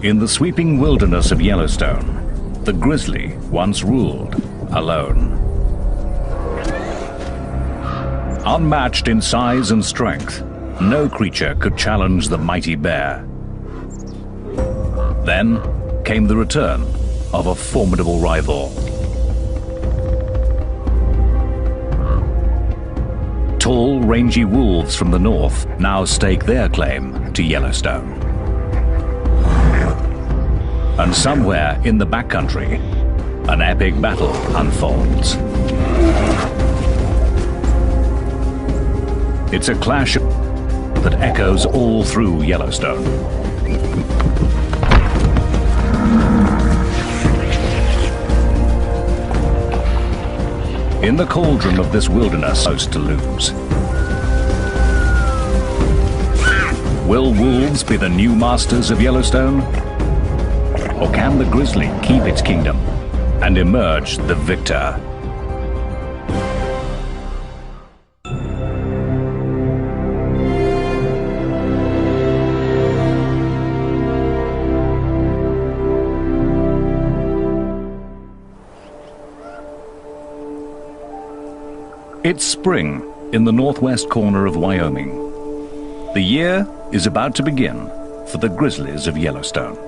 In the sweeping wilderness of Yellowstone, the grizzly once ruled alone. Unmatched in size and strength, no creature could challenge the mighty bear. Then came the return of a formidable rival. Tall, rangy wolves from the north now stake their claim to Yellowstone. And somewhere in the backcountry, an epic battle unfolds. It's a clash that echoes all through Yellowstone. In the cauldron of this wilderness, most to lose. Will wolves be the new masters of Yellowstone? Or can the grizzly keep its kingdom and emerge the victor? It's spring in the northwest corner of Wyoming. The year is about to begin for the grizzlies of Yellowstone.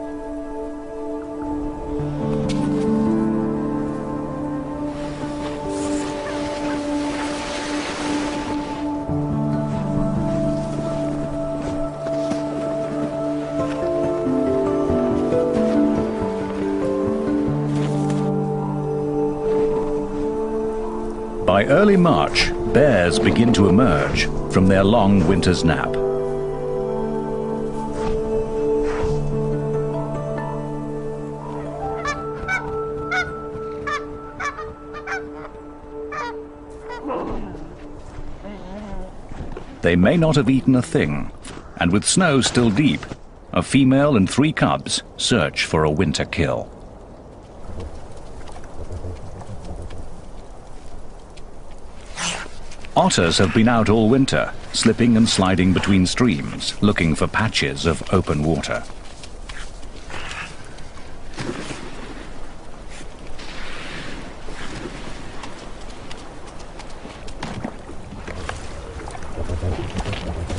By early March, bears begin to emerge from their long winter's nap. They may not have eaten a thing, and with snow still deep, a female and 3 cubs search for a winter kill. Otters have been out all winter, slipping and sliding between streams, looking for patches of open water.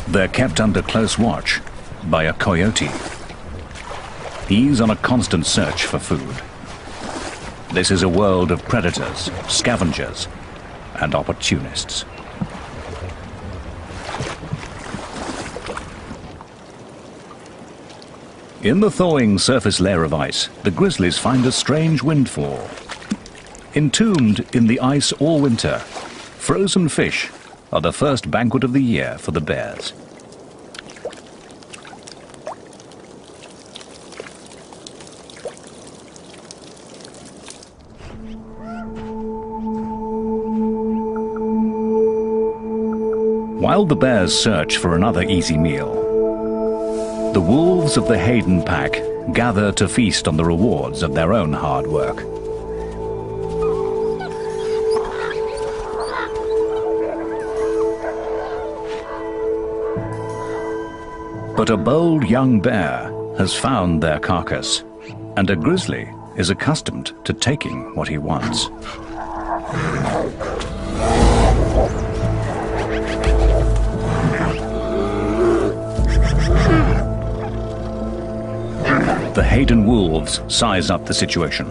They're kept under close watch by a coyote. He's on a constant search for food. This is a world of predators, scavengers, and opportunists. In the thawing surface layer of ice, the grizzlies find a strange windfall. Entombed in the ice all winter, frozen fish are the first banquet of the year for the bears. While the bears search for another easy meal, the wolves of the Hayden pack gather to feast on the rewards of their own hard work. But a bold young bear has found their carcass, and a grizzly is accustomed to taking what he wants. The Hayden wolves size up the situation.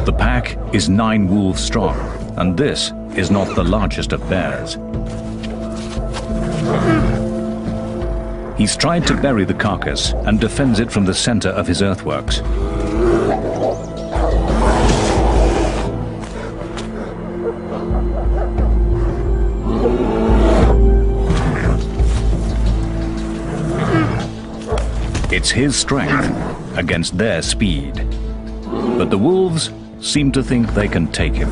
The pack is 9 wolves strong, and this is not the largest of bears. He's tried to bury the carcass and defends it from the center of his earthworks. It's his strength against their speed. But the wolves seem to think they can take him.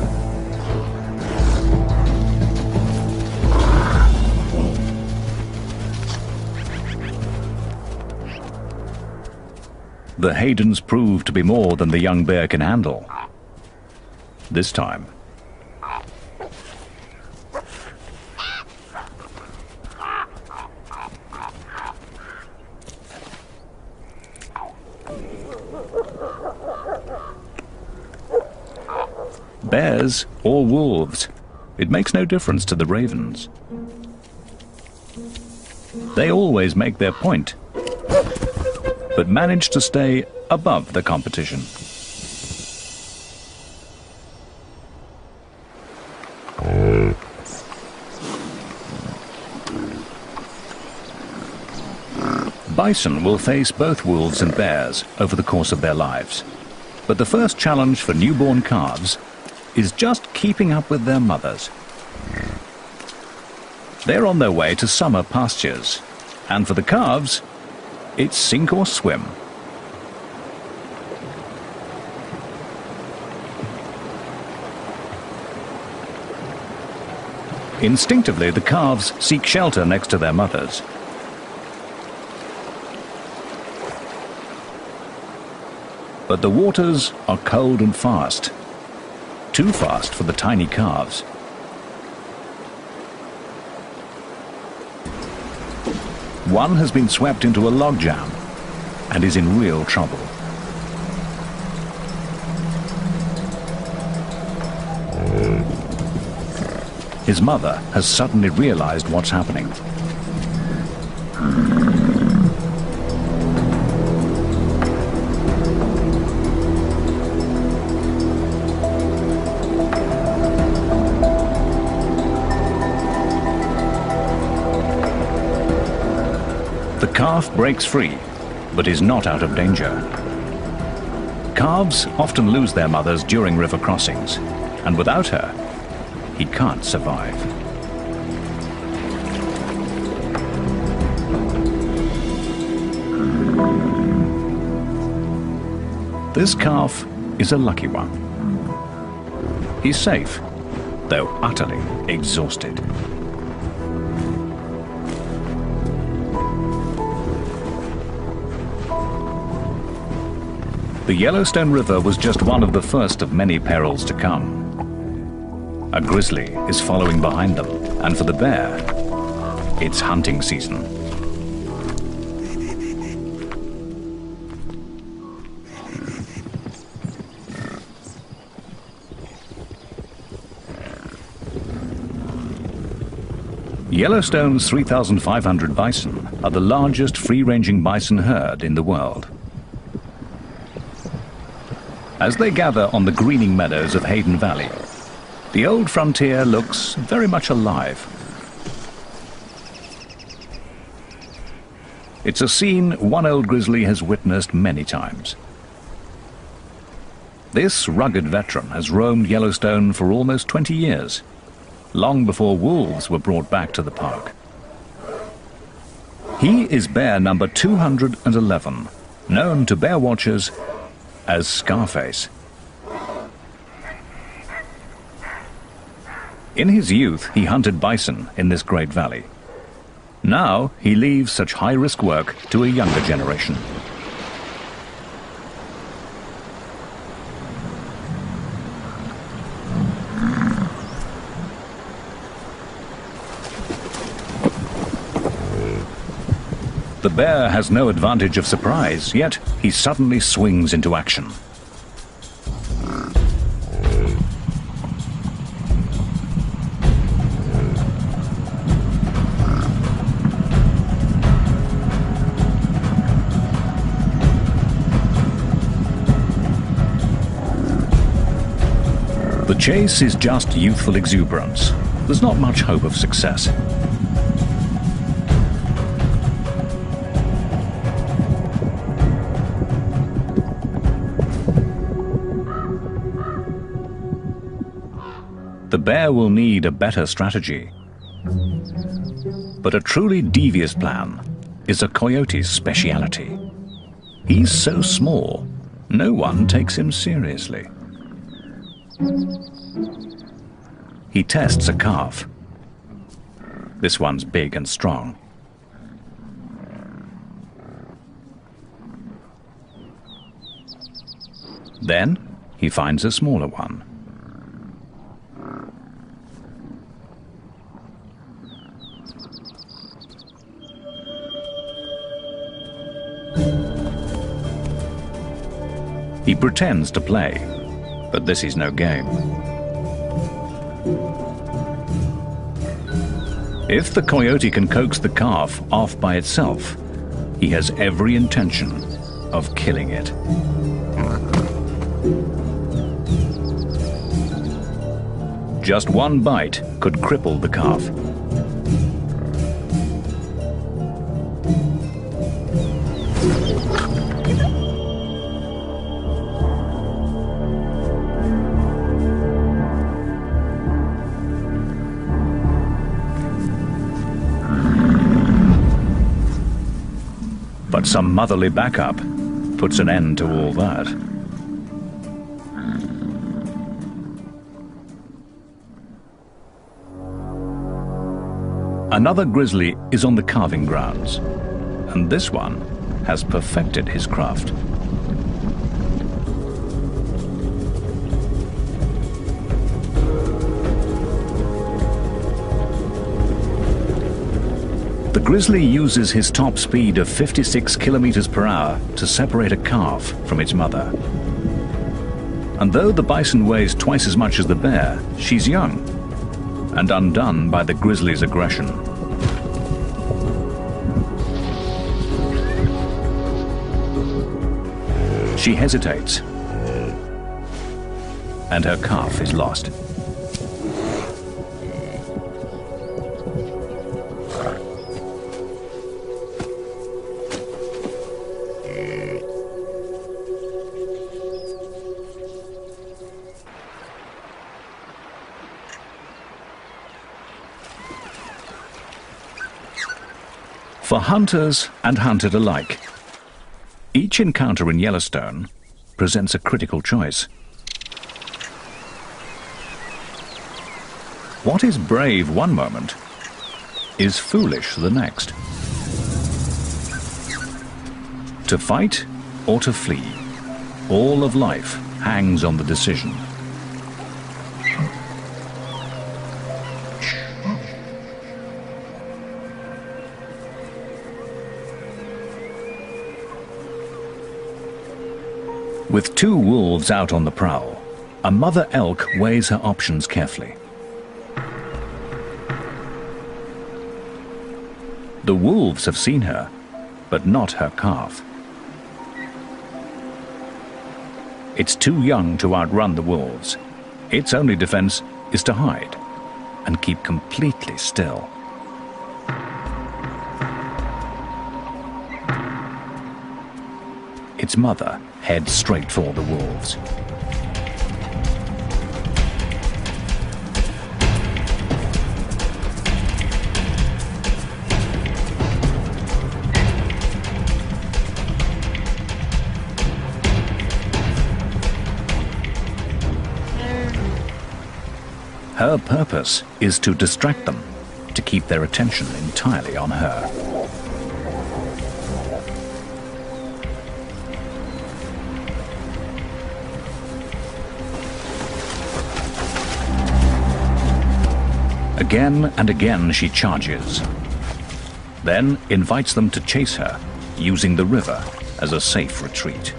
The Haydens prove to be more than the young bear can handle. This time, bears or wolves. It makes no difference to the ravens. They always make their point, but manage to stay above the competition. Bison will face both wolves and bears over the course of their lives. But the first challenge for newborn calves is just keeping up with their mothers. They're on their way to summer pastures, and for the calves, it's sink or swim. Instinctively, the calves seek shelter next to their mothers. But the waters are cold and fast. Too fast for the tiny calves. One has been swept into a logjam and is in real trouble. His mother has suddenly realized what's happening. The calf breaks free, but is not out of danger. Calves often lose their mothers during river crossings, and without her, he can't survive. This calf is a lucky one. He's safe, though utterly exhausted. The Yellowstone River was just one of the first of many perils to come. A grizzly is following behind them, and for the bear, it's hunting season. Yellowstone's 3,500 bison are the largest free-ranging bison herd in the world. As they gather on the greening meadows of Hayden Valley, the old frontier looks very much alive. It's a scene one old grizzly has witnessed many times. This rugged veteran has roamed Yellowstone for almost 20 years, long before wolves were brought back to the park. He is bear number 211, known to bear watchers as Scarface. In his youth, he hunted bison in this great valley. Now, he leaves such high-risk work to a younger generation. The bear has no advantage of surprise, yet he suddenly swings into action. The chase is just youthful exuberance. There's not much hope of success. The bear will need a better strategy. But a truly devious plan is a coyote's speciality. He's so small, no one takes him seriously. He tests a calf. This one's big and strong. Then he finds a smaller one. He pretends to play, but this is no game. If the coyote can coax the calf off by itself, he has every intention of killing it. Just one bite could cripple the calf. But some motherly backup puts an end to all that. Another grizzly is on the calving grounds, and this one has perfected his craft. The grizzly uses his top speed of 56 kilometers per hour to separate a calf from its mother. And though the bison weighs twice as much as the bear, she's young and undone by the grizzly's aggression. She hesitates, and her calf is lost. For hunters and hunted alike, each encounter in Yellowstone presents a critical choice. What is brave one moment is foolish the next. To fight or to flee, all of life hangs on the decision. With two wolves out on the prowl, a mother elk weighs her options carefully. The wolves have seen her, but not her calf. It's too young to outrun the wolves. Its only defense is to hide and keep completely still. Its mother heads straight for the wolves. Her purpose is to distract them, to keep their attention entirely on her. Again and again she charges, then invites them to chase her, using the river as a safe retreat.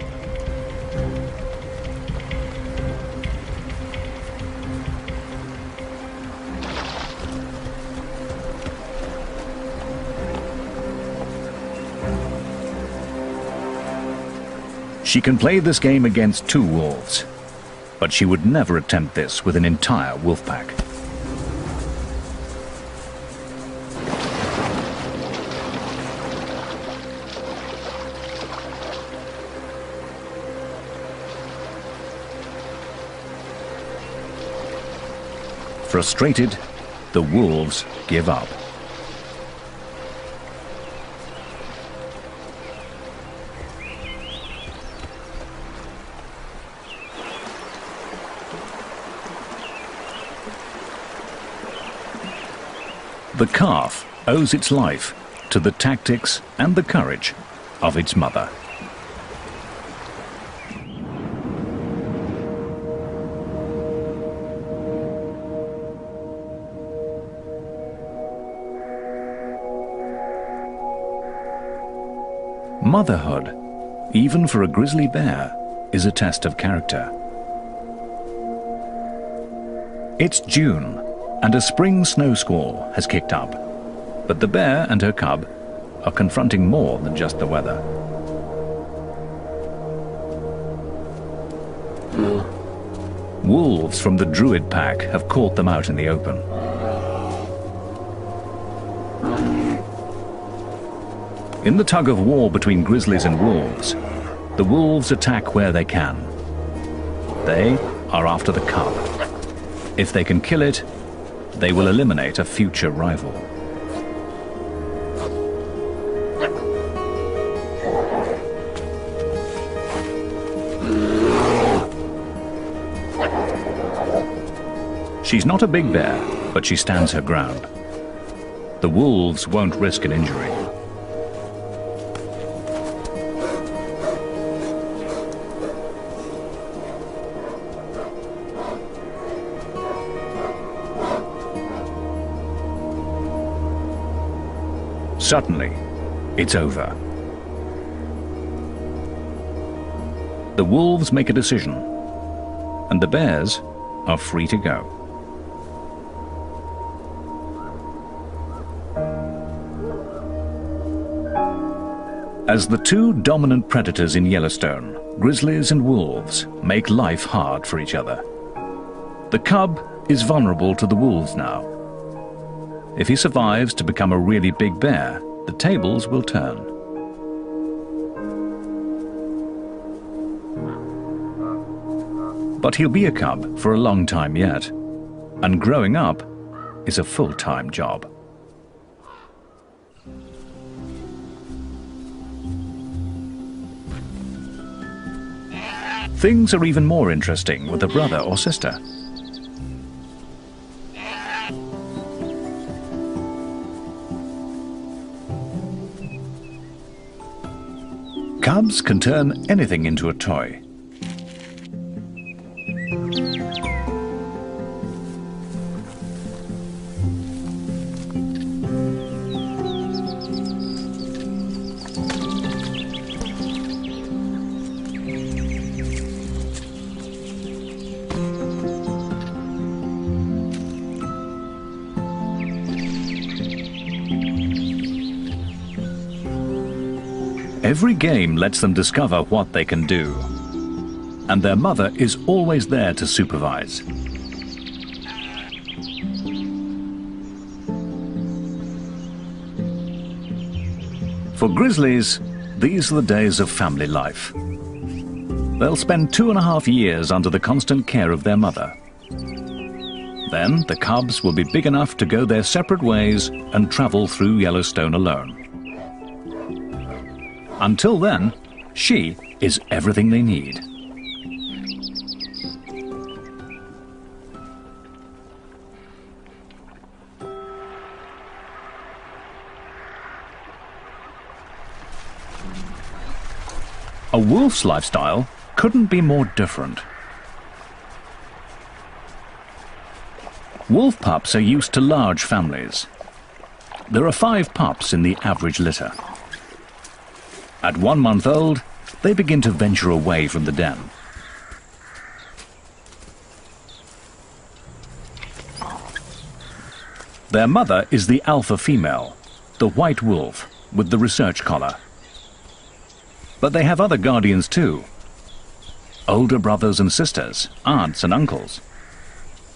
She can play this game against two wolves, but she would never attempt this with an entire wolf pack. Frustrated, the wolves give up. The calf owes its life to the tactics and the courage of its mother. Motherhood, even for a grizzly bear, is a test of character. It's June, and a spring snow squall has kicked up. But the bear and her cub are confronting more than just the weather. Wolves from the Druid pack have caught them out in the open. In the tug of war between grizzlies and wolves, the wolves attack where they can. They are after the cub. If they can kill it, they will eliminate a future rival. She's not a big bear, but she stands her ground. The wolves won't risk an injury. Suddenly, it's over. The wolves make a decision, and the bears are free to go. As the two dominant predators in Yellowstone, grizzlies and wolves make life hard for each other. The cub is vulnerable to the wolves now. If he survives to become a really big bear, the tables will turn. But he'll be a cub for a long time yet, and growing up is a full-time job. Things are even more interesting with a brother or sister. Cubs can turn anything into a toy. Every game lets them discover what they can do, and their mother is always there to supervise. For grizzlies, these are the days of family life. They'll spend 2.5 years under the constant care of their mother. Then the cubs will be big enough to go their separate ways and travel through Yellowstone alone. Until then, she is everything they need. A wolf's lifestyle couldn't be more different. Wolf pups are used to large families. There are 5 pups in the average litter. At 1 month old, they begin to venture away from the den. Their mother is the alpha female, the white wolf with the research collar. But they have other guardians too. Older brothers and sisters, aunts and uncles.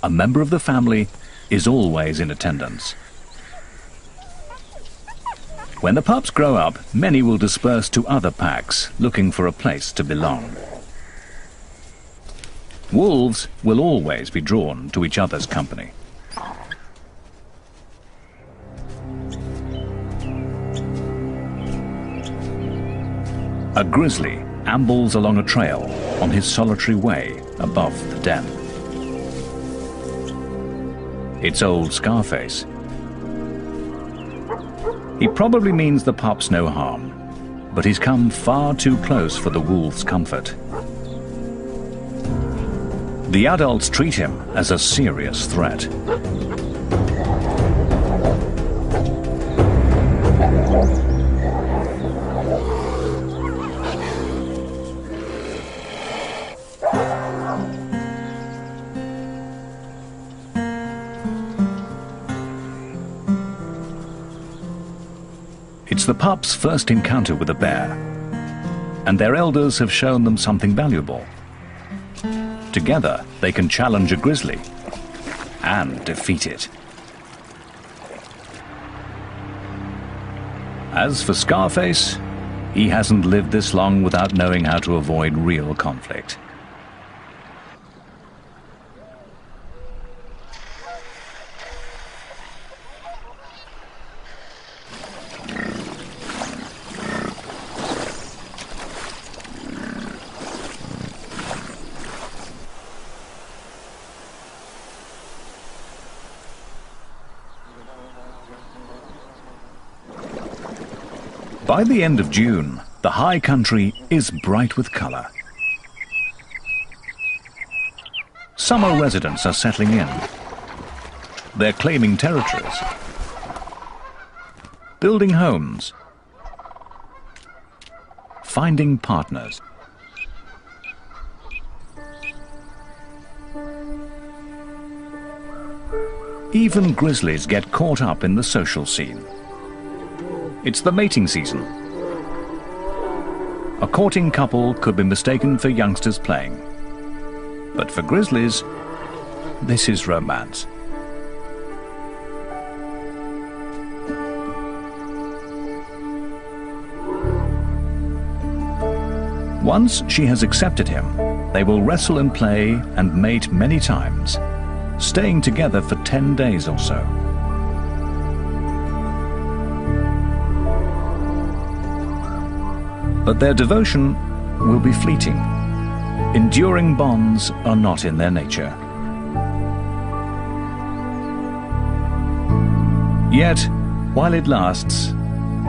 A member of the family is always in attendance. When the pups grow up, many will disperse to other packs, looking for a place to belong. Wolves will always be drawn to each other's company. A grizzly ambles along a trail on his solitary way above the den. It's old Scarface. He probably means the pups no harm, but he's come far too close for the wolves' comfort. The adults treat him as a serious threat. It's the pups' first encounter with a bear, and their elders have shown them something valuable. Together, they can challenge a grizzly and defeat it. As for Scarface, he hasn't lived this long without knowing how to avoid real conflict. By the end of June, the high country is bright with color. Summer residents are settling in. They're claiming territories, building homes, finding partners. Even grizzlies get caught up in the social scene. It's the mating season. A courting couple could be mistaken for youngsters playing. But for grizzlies, this is romance. Once she has accepted him, they will wrestle and play and mate many times, staying together for 10 days or so. But their devotion will be fleeting. Enduring bonds are not in their nature. Yet, while it lasts,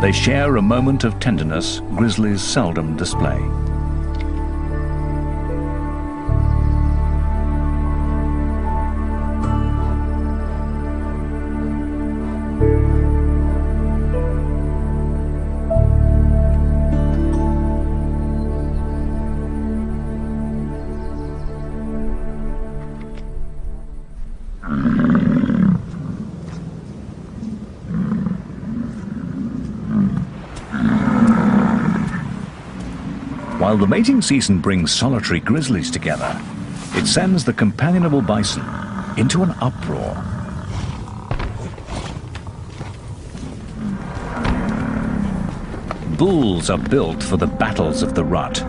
they share a moment of tenderness grizzlies seldom display. While the mating season brings solitary grizzlies together, it sends the companionable bison into an uproar. Bulls are built for the battles of the rut.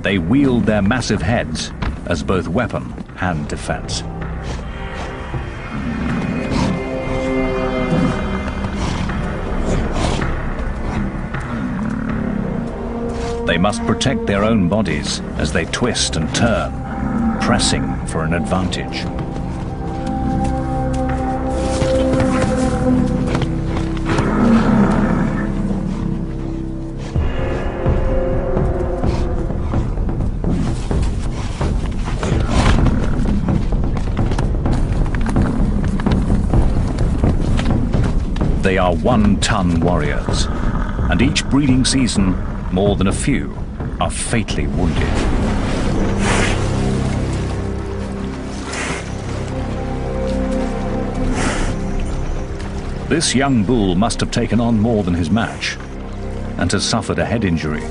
They wield their massive heads as both weapon and defense. They must protect their own bodies as they twist and turn, pressing for an advantage. They are one-ton warriors, and each breeding season, more than a few are fatally wounded. This young bull must have taken on more than his match and has suffered a head injury.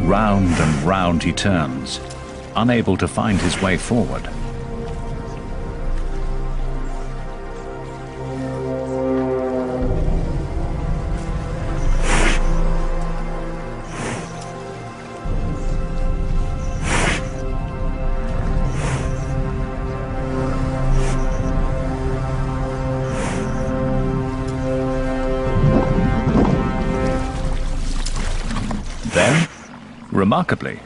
Round and round he turns, unable to find his way forward. Then, remarkably,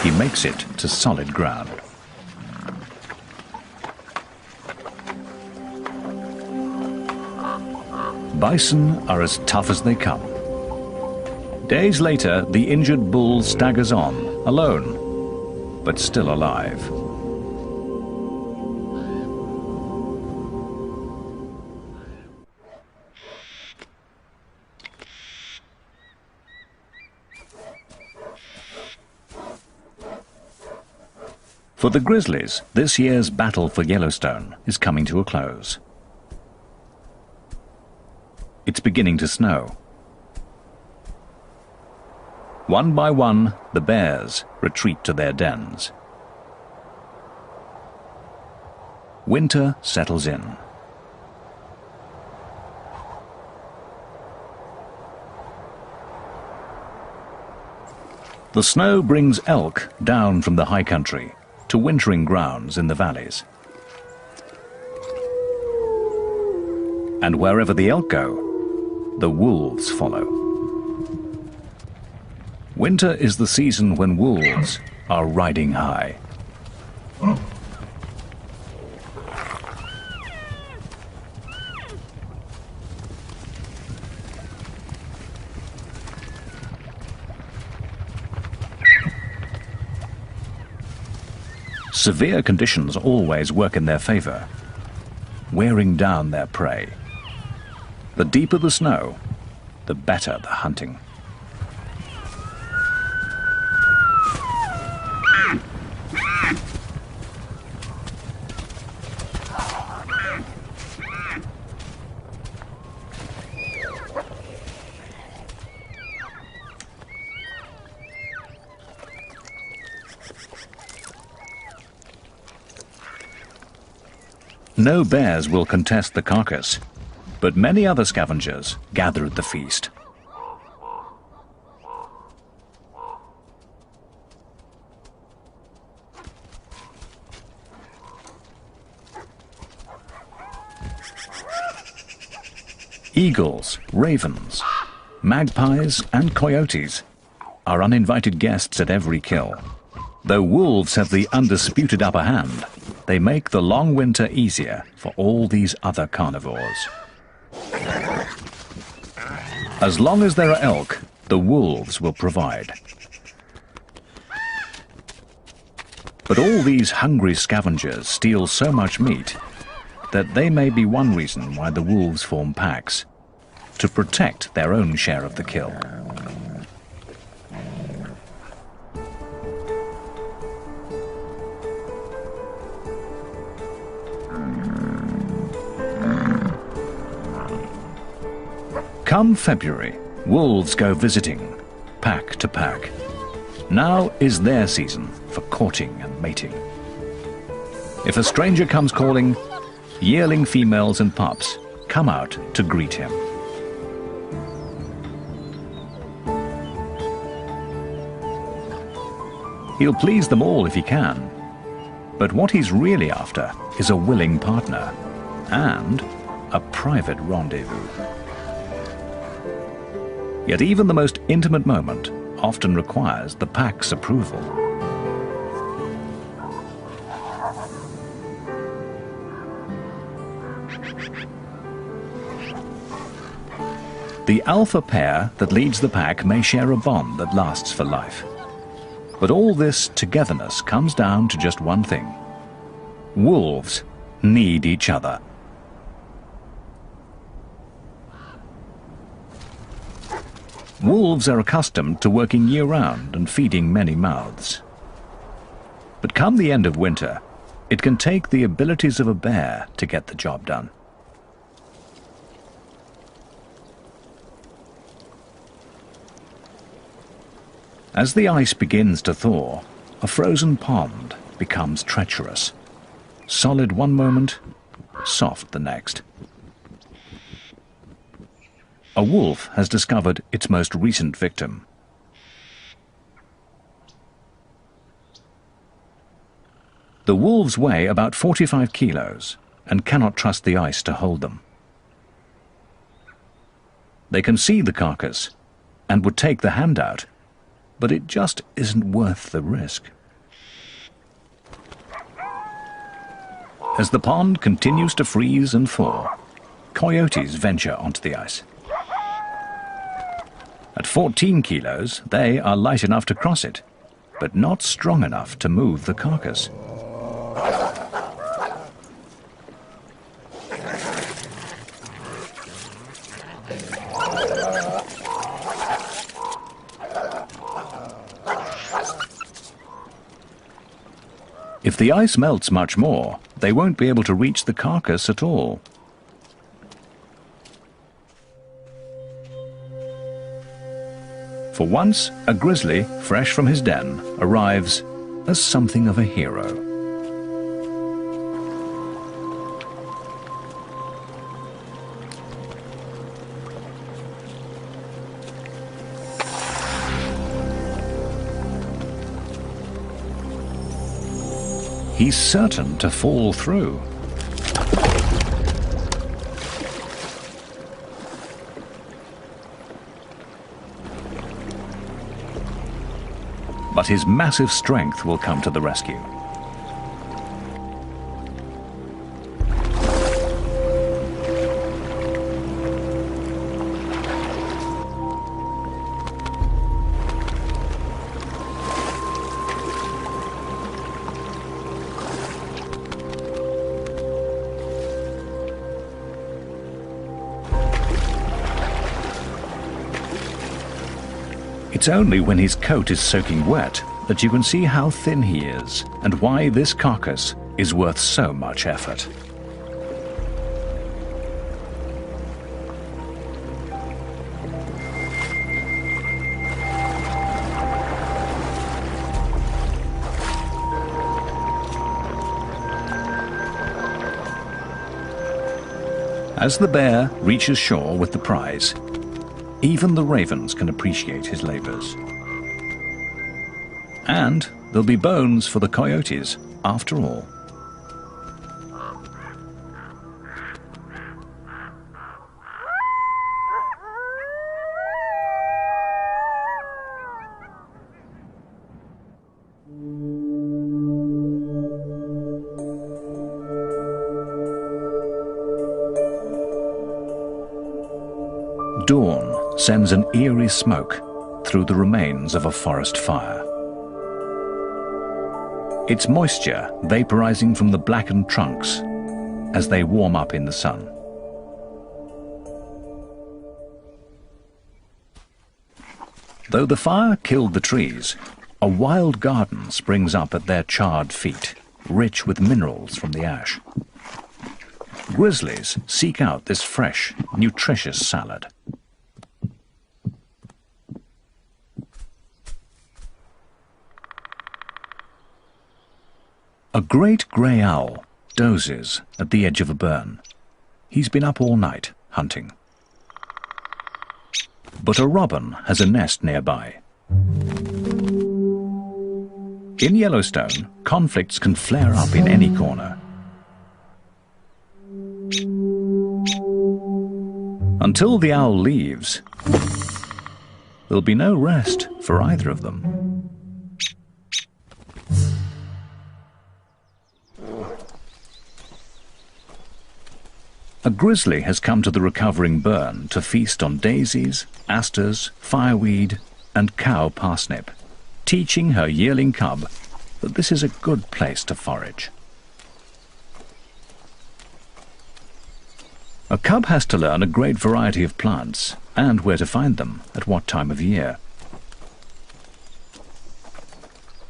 he makes it to solid ground. Bison are as tough as they come. Days later, the injured bull staggers on, alone, but still alive. For the Grizzlies, this year's battle for Yellowstone is coming to a close. It's beginning to snow. One by one, the bears retreat to their dens. Winter settles in. The snow brings elk down from the high country to wintering grounds in the valleys. And wherever the elk go, the wolves follow. Winter is the season when wolves are riding high. Severe conditions always work in their favor, wearing down their prey. The deeper the snow, the better the hunting. No bears will contest the carcass, but many other scavengers gather at the feast. Eagles, ravens, magpies and coyotes are uninvited guests at every kill. Though wolves have the undisputed upper hand, they make the long winter easier for all these other carnivores. As long as there are elk, the wolves will provide. But all these hungry scavengers steal so much meat that they may be one reason why the wolves form packs, to protect their own share of the kill. Come February, wolves go visiting, pack to pack. Now is their season for courting and mating. If a stranger comes calling, yearling females and pups come out to greet him. He'll please them all if he can, but what he's really after is a willing partner and a private rendezvous. Yet even the most intimate moment often requires the pack's approval. The alpha pair that leads the pack may share a bond that lasts for life. But all this togetherness comes down to just one thing. Wolves need each other. Wolves are accustomed to working year-round and feeding many mouths. But come the end of winter, it can take the abilities of a bear to get the job done. As the ice begins to thaw, a frozen pond becomes treacherous. Solid one moment, soft the next. A wolf has discovered its most recent victim. The wolves weigh about 45 kilos and cannot trust the ice to hold them. They can see the carcass and would take the hand out, but it just isn't worth the risk. As the pond continues to freeze and thaw, coyotes venture onto the ice. At 14 kilos, they are light enough to cross it, but not strong enough to move the carcass. If the ice melts much more, they won't be able to reach the carcass at all. For once, a grizzly, fresh from his den, arrives as something of a hero. He's certain to fall through. But his massive strength will come to the rescue. It's only when his coat is soaking wet that you can see how thin he is and why this carcass is worth so much effort. As the bear reaches shore with the prize, even the ravens can appreciate his labors. And there'll be bones for the coyotes, after all. Dawn sends an eerie smoke through the remains of a forest fire. It's moisture vaporizing from the blackened trunks as they warm up in the sun. Though the fire killed the trees, a wild garden springs up at their charred feet, rich with minerals from the ash. Grizzlies seek out this fresh, nutritious salad. A great grey owl dozes at the edge of a burn. He's been up all night hunting. But a robin has a nest nearby. In Yellowstone, conflicts can flare up in any corner. Until the owl leaves, there'll be no rest for either of them. A grizzly has come to the recovering burn to feast on daisies, asters, fireweed, and cow parsnip, teaching her yearling cub that this is a good place to forage. A cub has to learn a great variety of plants and where to find them at what time of year.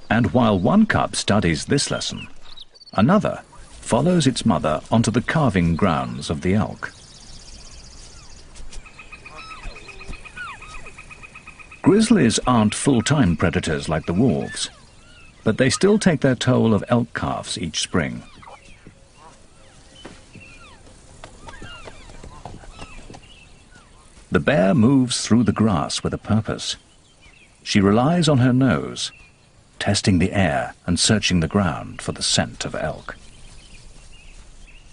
And while one cub studies this lesson, another follows its mother onto the calving grounds of the elk. Grizzlies aren't full-time predators like the wolves, but they still take their toll of elk calves each spring. The bear moves through the grass with a purpose. She relies on her nose, testing the air and searching the ground for the scent of elk.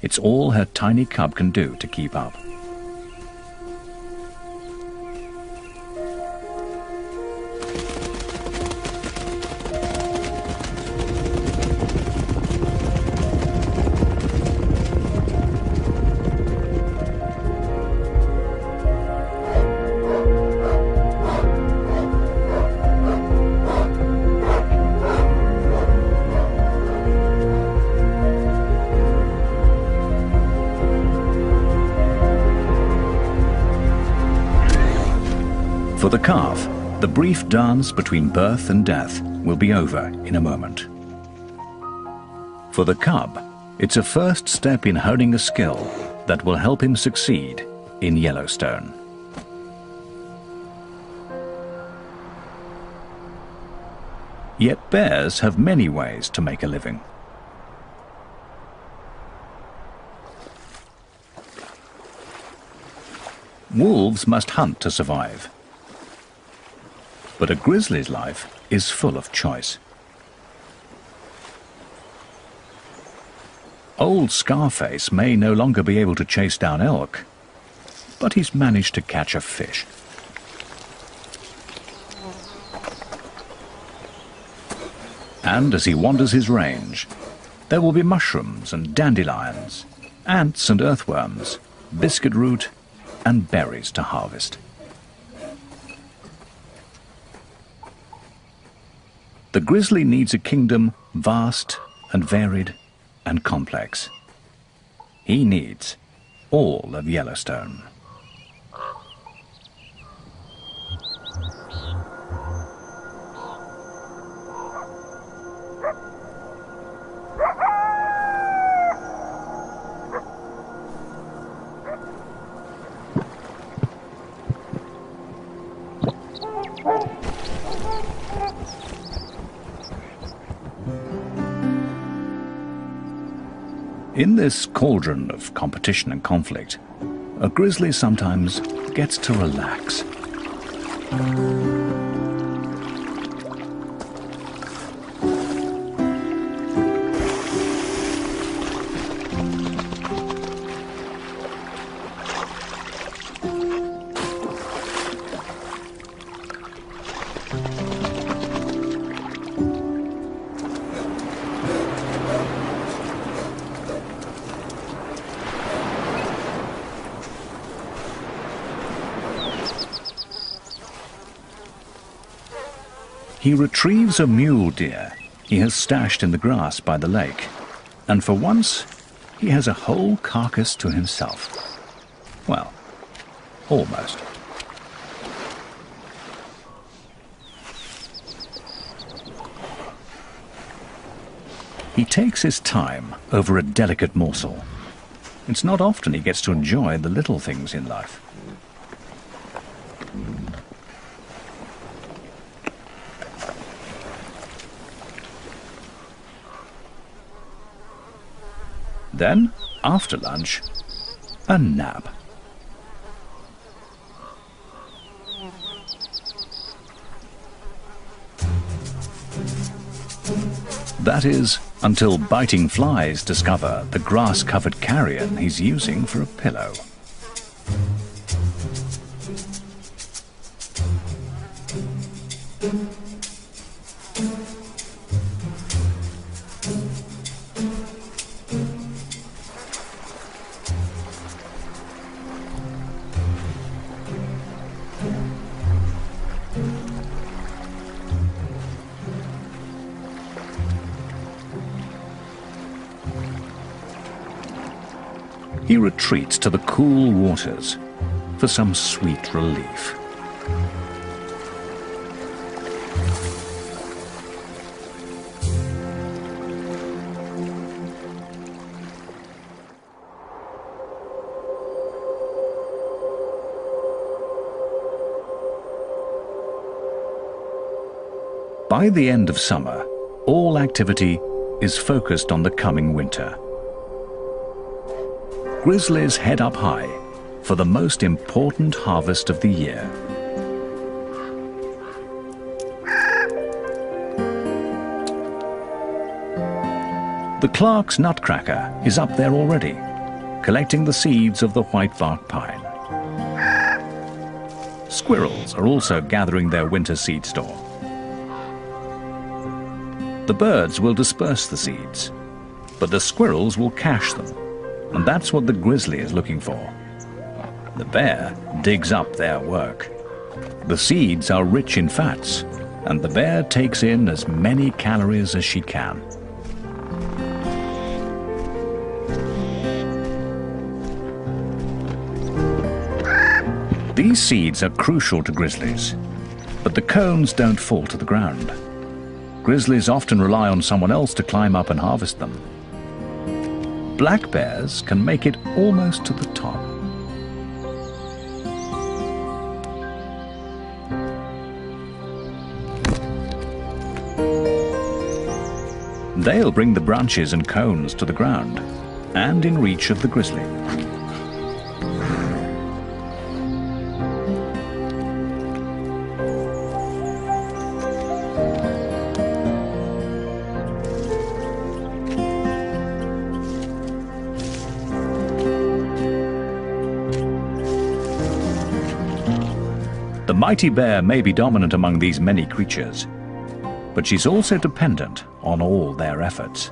It's all her tiny cub can do to keep up. For the calf, the brief dance between birth and death will be over in a moment. For the cub, it's a first step in honing a skill that will help him succeed in Yellowstone. Yet bears have many ways to make a living. Wolves must hunt to survive. But a grizzly's life is full of choice. Old Scarface may no longer be able to chase down elk, but he's managed to catch a fish. And as he wanders his range, there will be mushrooms and dandelions, ants and earthworms, biscuit root and berries to harvest. The grizzly needs a kingdom vast and varied and complex. He needs all of Yellowstone. In this cauldron of competition and conflict, a grizzly sometimes gets to relax. He retrieves a mule deer he has stashed in the grass by the lake, and for once he has a whole carcass to himself. Well, almost. He takes his time over a delicate morsel. It's not often he gets to enjoy the little things in life. Then, after lunch, a nap. That is, until biting flies discover the grass-covered carrion he's using for a pillow. He retreats to the cool waters for some sweet relief. By the end of summer, all activity is focused on the coming winter. Grizzlies head up high for the most important harvest of the year. The Clark's nutcracker is up there already, collecting the seeds of the whitebark pine. Squirrels are also gathering their winter seed store. The birds will disperse the seeds, but the squirrels will cache them. And that's what the grizzly is looking for. The bear digs up their work. The seeds are rich in fats, and the bear takes in as many calories as she can. These seeds are crucial to grizzlies, but the cones don't fall to the ground. Grizzlies often rely on someone else to climb up and harvest them, black bears can make it almost to the top. They'll bring the branches and cones to the ground and in reach of the grizzly. The mighty bear may be dominant among these many creatures, but she's also dependent on all their efforts.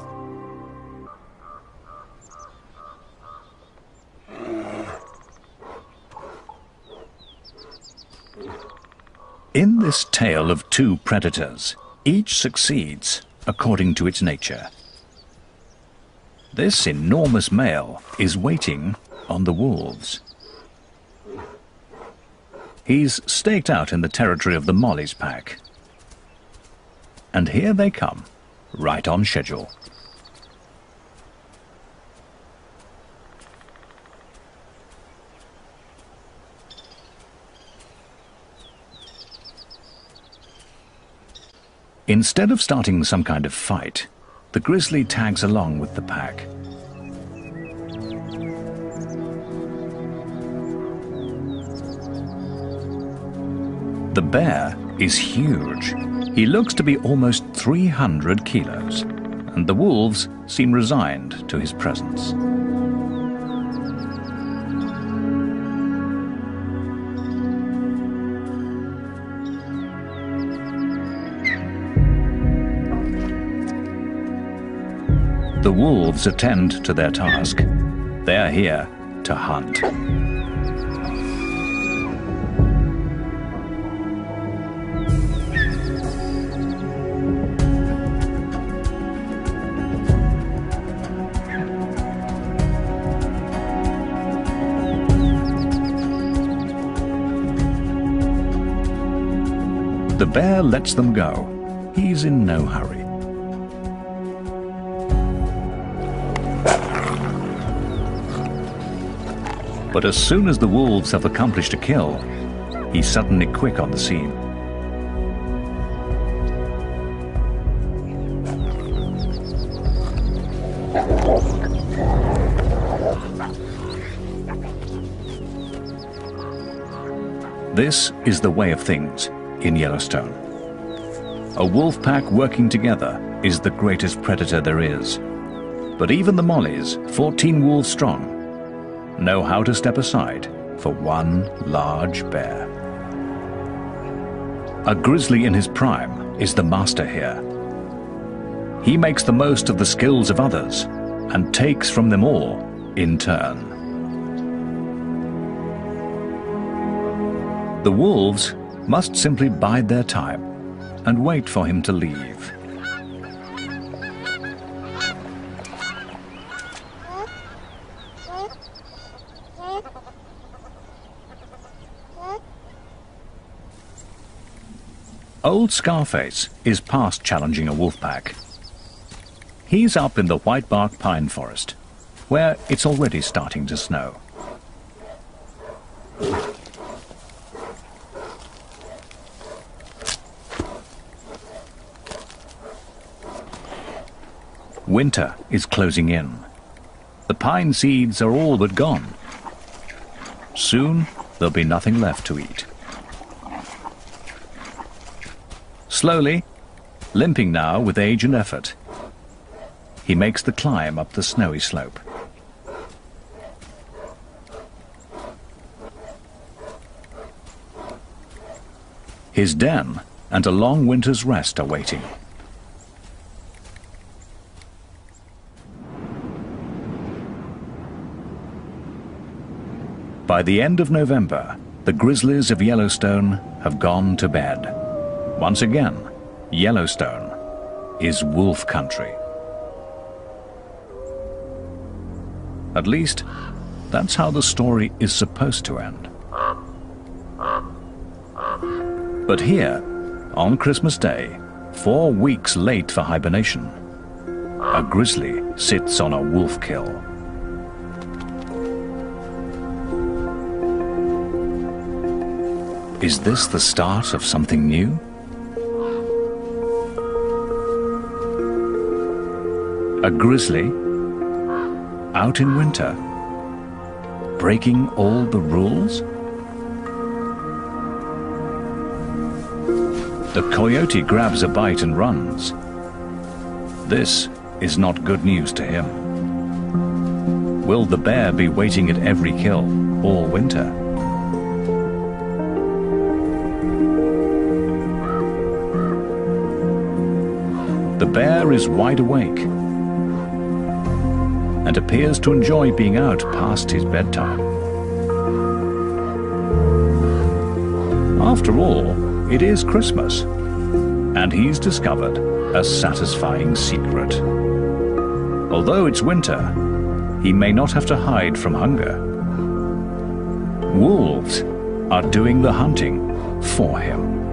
In this tale of two predators, each succeeds according to its nature. This enormous male is waiting on the wolves. He's staked out in the territory of the Molly's pack. And here they come, right on schedule. Instead of starting some kind of fight, the grizzly tags along with the pack. The bear is huge. He looks to be almost 300 kilos, and the wolves seem resigned to his presence. The wolves attend to their task. They're here to hunt. The bear lets them go. He's in no hurry. But as soon as the wolves have accomplished a kill, he's suddenly quick on the scene. This is the way of things in Yellowstone. A wolf pack working together is the greatest predator there is. But even the Mollies, 14 wolves strong, know how to step aside for one large bear. A grizzly in his prime is the master here. He makes the most of the skills of others and takes from them all in turn. The wolves must simply bide their time and wait for him to leave. Old Scarface is past challenging a wolf pack. He's up in the whitebark pine forest, where it's already starting to snow. Winter is closing in. The pine seeds are all but gone. Soon there'll be nothing left to eat. Slowly, limping now with age and effort, he makes the climb up the snowy slope. His den and a long winter's rest are waiting. By the end of November, the grizzlies of Yellowstone have gone to bed. Once again, Yellowstone is wolf country. At least, that's how the story is supposed to end. But here, on Christmas Day, 4 weeks late for hibernation, a grizzly sits on a wolf kill. Is this the start of something new? A grizzly, out in winter, breaking all the rules? The coyote grabs a bite and runs. This is not good news to him. Will the bear be waiting at every kill all winter? The bear is wide awake and appears to enjoy being out past his bedtime. After all, it is Christmas, and he's discovered a satisfying secret. Although it's winter, he may not have to hide from hunger. Wolves are doing the hunting for him.